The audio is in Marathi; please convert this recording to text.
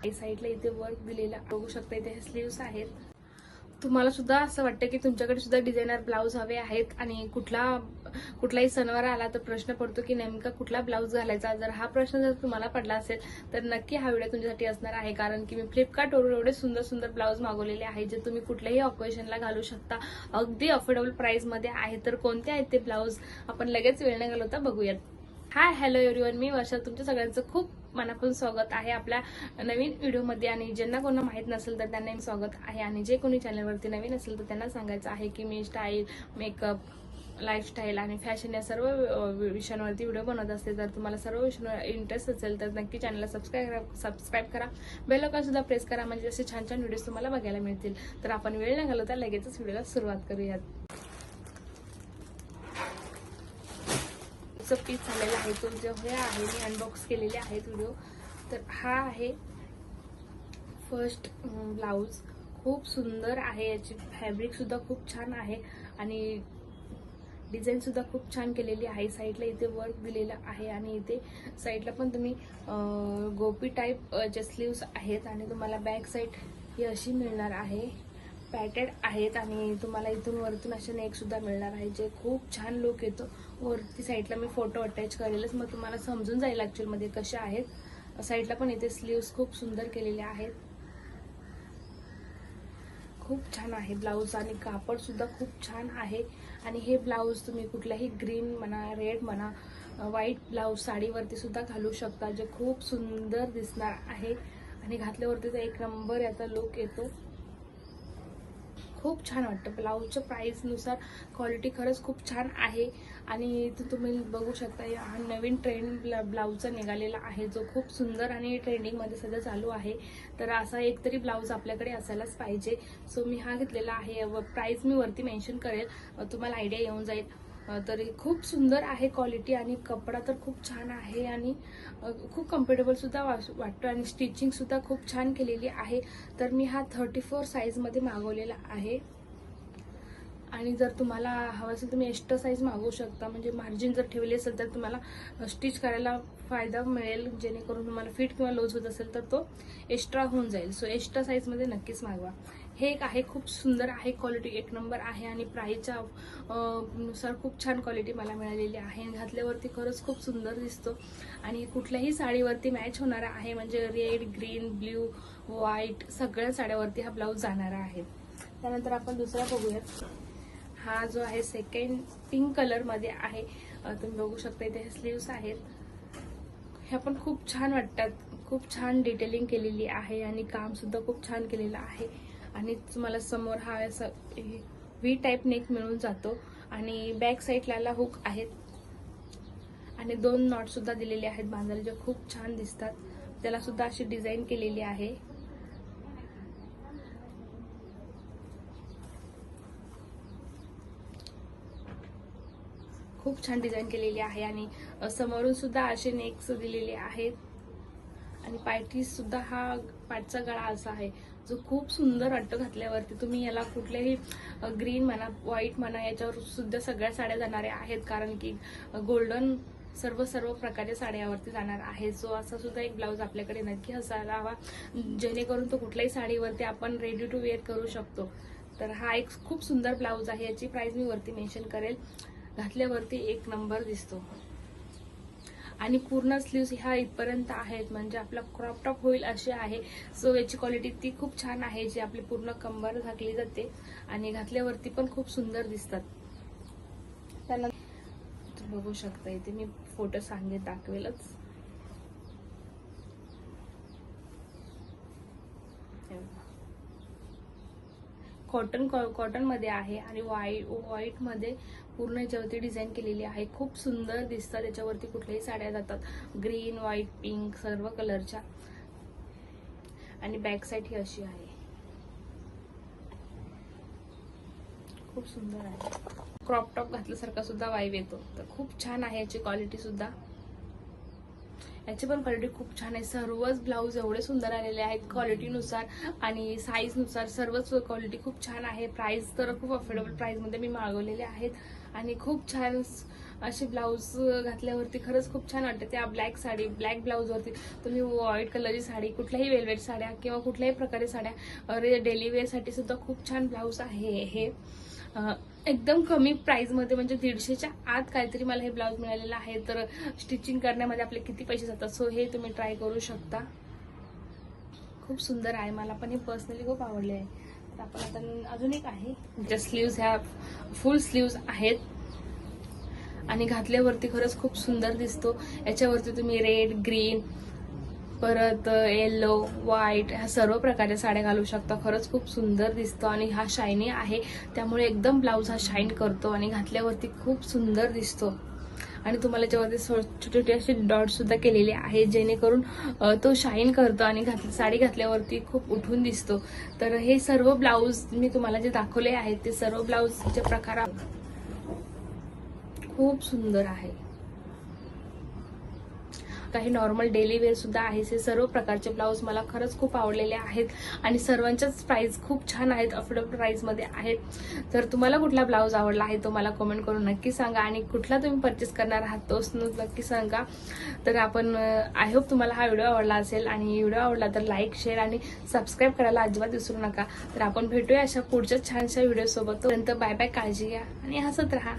साईडला इथे वर्क दिलेला बघू शकता. इथे हे स्लीव्स आहेत. तुम्हाला सुद्धा असं वाटतं की तुमच्याकडे सुद्धा डिझायनर ब्लाऊज हवे आहेत आणि कुठलाही सणवार आला तर प्रश्न पडतो की नेमका कुठला ब्लाऊज घालायचा. जर हा प्रश्न जर तुम्हाला पडला असेल तर नक्की हा व्हिडिओ तुमच्यासाठी असणार आहे, कारण की मी फ्लिपकार्टवरून एवढे सुंदर सुंदर ब्लाऊज मागवलेले आहेत जे तुम्ही कुठल्याही ऑकेशनला घालू शकता. अगदी अफोर्डेबल प्राइस मध्ये आहे. तर कोणते आहेत ते ब्लाऊज आपण लगेच वेळ न घालवता बघूयात. हाय हॅलो एव्हरीवन, मी वर्षा. तुमच्या सगळ्यांचं खूप मनापासून स्वागत आहे आपल्या नवीन व्हिडिओमध्ये. आणि ज्यांना कोणाला माहित नसेल तर त्यांना स्वागत आहे, आणि जे कोणी चॅनलवरती नवीन असेल तर त्यांना सांगायचं आहे की मी स्टाईल, मेकअप, लाईफस्टाईल आणि फॅशन या सर्व विषयांवरती व्हिडिओ बनवत असते. जर तुम्हाला सर्व विषयांवर इंटरेस्ट असेल तर नक्की चॅनलला सबस्क्राईब करा, बेल आयकॉन सुद्धा प्रेस करा, म्हणजे असे छान छान व्हिडिओज तुम्हाला बघायला मिळतील. तर आपण वेळ न घालवता लगेचच व्हिडिओला सुरुवात करूयात. पीस झालेला आहे तो जो हे आहे मी अनबॉक्स केलेले आहेत व्हिडिओ. तर हा आहे फर्स्ट ब्लाऊज. खूप सुंदर आहे, याची फॅब्रिक सुद्धा खूप छान आहे आणि डिझाईन सुद्धा खूप छान केलेली आहे. साईडला इथे वर्क दिलेला आहे आणि इथे साईडला पण तुम्ही गोपी टाईप चे स्लीव्स आहेत आणि तुम्हाला बॅक साईड ही अशी मिळणार आहे. पॅटेड आहेत आणि तुम्हाला इथून वरतून असे नेक सुद्धा मिळणार आहे, जे खूप छान लुक येतो. वरती साईडला मी फोटो अटॅच करेलच, मग तुम्हाला समजून जाईल ऍक्च्युअल मध्ये कसे आहेत. साईडला पण इथे स्लीव्स खूप सुंदर केलेले आहेत. खूप छान आहे ब्लाऊज आणि कापड सुद्धा खूप छान आहे. आणि हे ब्लाऊज तुम्ही कुठल्याही ग्रीन म्हणा, रेड म्हणा, व्हाईट ब्लाऊज साडीवरती सुद्धा घालू शकता, जे खूप सुंदर दिसणार आहे आणि घातल्यावरती तर एक नंबर याचा लुक येतो. खूप छान वाटतं. ब्लाऊजच्या प्राइस नुसार क्वालिटी खरंच खूप छान आहे. आणि इथं तुम्ही बघू शकता हा नवीन ट्रेंड ब्लाऊजचा निघालेला आहे, जो खूप सुंदर आणि ट्रेंडिंगमध्ये सध्या चालू आहे. तर असा एक तरी ब्लाऊज आपल्याकडे असायलाच पाहिजे. सो मी हा घेतलेला आहे. प्राइस मी वरती मेन्शन करेल, तुम्हाला आयडिया येऊन जाईल. तर खूप सुंदर आहे क्वालिटी आणि कपडा तर खूप छान आहे आणि खूप कम्फर्टेबल सुद्धा वाटतो आणि स्टिचिंग सुद्धा खूप छान केलेली आहे. तर मी हा 34 साईज मध्ये मागवलेला आहे. आणि जर तुम्हाला हवं असेल तुम्ही एक्स्ट्रा साईज मागवू शकता, म्हणजे मार्जिन जर ठेवली असेल तर तुम्हाला स्टिच करायला फायदा मिळेल, जेणेकरून तुम्हाला फिट किंवा लूज होत असेल तर तो एक्स्ट्रा होऊन जाईल. सो एक्स्ट्रा साईज मध्ये नक्कीच मागवा. हे एक आहे, खूप सुंदर आहे, क्वालिटी एक नंबर आहे आणि प्राइसच्या नुसार खूप छान क्वालिटी मला मिळालेली आहे. घातल्यावरती खरंच खूप सुंदर दिसतो आणि कुठल्याही साडीवरती मॅच होणारा आहे, म्हणजे रेड, ग्रीन, ब्ल्यू, व्हाईट सगळ्या साड्यावरती हा ब्लाऊज जाणारा आहे. त्यानंतर आपण दुसरा बघूयात. हा जो आहे सेकंड पिंक कलर मध्ये आहे. तुम्ही बघू शकता इथे हे स्लीव्स आहेत. ह्या पण खूप छान वाटतात. खूप छान डिटेलिंग केलेली आहे आणि काम सुद्धा खूप छान केलेलं आहे. आणि तुम्हाला समोर हा असा व्ही टाईप नेक मिळून जातो आणि बॅक साईडला हुक आहेत आणि 2 नॉट सुद्धा दिलेले आहेत बांधायला, जे खूप छान दिसतात. त्याला सुद्धा अशी डिझाईन केलेली आहे. खूप छान डिझाईन केलेली आहे आणि समोरून सुद्धा असे नेक्स दिलेले आहेत. आणि पायटीस सुद्धा हा पाठचा गळा असा आहे, जो खूप सुंदर वाटतो घातल्यावरती. तुम्ही याला कुठलेही ग्रीन म्हणा, व्हाईट म्हणा, याच्यावर सुद्धा सगळ्या साड्या जाणाऱ्या आहेत, कारण की गोल्डन सर्व प्रकारच्या साड्यावरती जाणार आहे. सो असा सुद्धा एक ब्लाऊज आपल्याकडे नक्की असायला हवा, जेणेकरून तो कुठल्याही साडीवरती आपण रेडी टू वेअर करू शकतो. तर हा एक खूप सुंदर ब्लाऊज आहे. याची प्राइस मी वरती मेन्शन करेल. घातल्यावरती एक नंबर दिसतो आणि पूर्ण स्लीव्स ह्या इथपर्यंत आहेत, म्हणजे आपला क्रॉप टॉप होईल असे आहे. सो याची क्वालिटी ती खूप छान आहे, जी आपली पूर्ण कंबर झाकली जाते आणि घातल्यावरती पण खूप सुंदर दिसतात. त्यानंतर बघू शकता इथे मी फोटो दाखवेलच. कॉटन मध्ये आहे आणि व्हाईट मध्ये पूर्ण याच्यावरती डिझाईन केलेली आहे. खूप सुंदर दिसतात. त्याच्यावरती कुठल्याही साड्या जातात, ग्रीन, व्हाईट, पिंक सर्व कलरच्या. आणि बॅक साईड ही अशी आहे. खूप सुंदर आहे. क्रॉप टॉप घातल्यासारखा सुद्धा वाइब येतो. तर खूप छान आहे याची क्वालिटी सुद्धा. याची पण क्वालिटी खूप छान आहे. सर्वच ब्लाऊज एवढे सुंदर आलेले आहेत क्वालिटीनुसार आणि साईजनुसार. सर्वच क्वालिटी खूप छान आहे. प्राइस तर खूप अफोर्डेबल प्राइसमध्ये मी मागवलेले आहेत आणि खूप छान असे ब्लाऊज घातल्यावरती खरंच खूप छान वाटते. त्या ब्लॅक ब्लाऊजवरती तुम्ही व्हाईट कलरची साडी, कुठल्याही वेलवेट साड्या किंवा कुठल्याही प्रकारे साड्या डेली वेअरसाठी सुद्धा खूप छान ब्लाऊज आहे हे. एकदम कमी प्राइसमध्ये म्हणजे 150च्या आत काहीतरी मला हे ब्लाऊज मिळालेलं आहे. तर स्टिचिंग करण्यामध्ये आपले किती पैसे जातात, सो हे तुम्ही ट्राय करू शकता. खूप सुंदर आहे, मला पण हे पर्सनली खूप आवडले आहे. तर आपण आता अजून एक आहे, ज्या स्लीव्ज ह्या फुल स्लीव्ज आहेत आणि घातल्यावरती खरंच खूप सुंदर दिसतो. याच्यावरती तुम्ही रेड, ग्रीन, परत येलो, व्हाईट ह्या सर्व प्रकारच्या साड्या घालू शकता. खरंच खूप सुंदर दिसतो आणि हा शायनी आहे त्यामुळे एकदम ब्लाऊज हा शाईन करतो आणि घातल्यावरती खूप सुंदर दिसतो. आणि तुम्हाला याच्यावरती छोटे छोटे असे डॉट सुद्धा केलेले आहेत जेणेकरून तो शाईन करतो आणि साडी घातल्यावरती खूप उठून दिसतो. तर हे सर्व ब्लाऊज मी तुम्हाला जे दाखवले आहेत ते सर्व ब्लाऊजचे प्रकार खूप सुंदर आहे. काही नॉर्मल डेली वेअर सुद्धा आहे. हे सर्व प्रकारचे ब्लाऊज मला खरंच खूप आवडलेले आहेत आणि सर्वांच्याच प्राइस खूप छान आहेत, अफोर्डेबल प्राइसमध्ये आहेत. तर तुम्हाला कुठला ब्लाऊज आवडला आहे तो मला कमेंट करून नक्की सांगा आणि कुठला तुम्ही परचेस करणार आहात तोच नक्की सांगा. तर आपण आय होप तुम्हाला हा व्हिडिओ आवडला असेल आणि व्हिडिओ आवडला तर लाईक, शेअर आणि सबस्क्राईब करायला अजिबात विसरू नका. तर आपण भेटूया अशा पुढच्या छानशा व्हिडिओ सोबत. तोपर्यंत बाय बाय, काळजी घ्या आणि हसत राहा.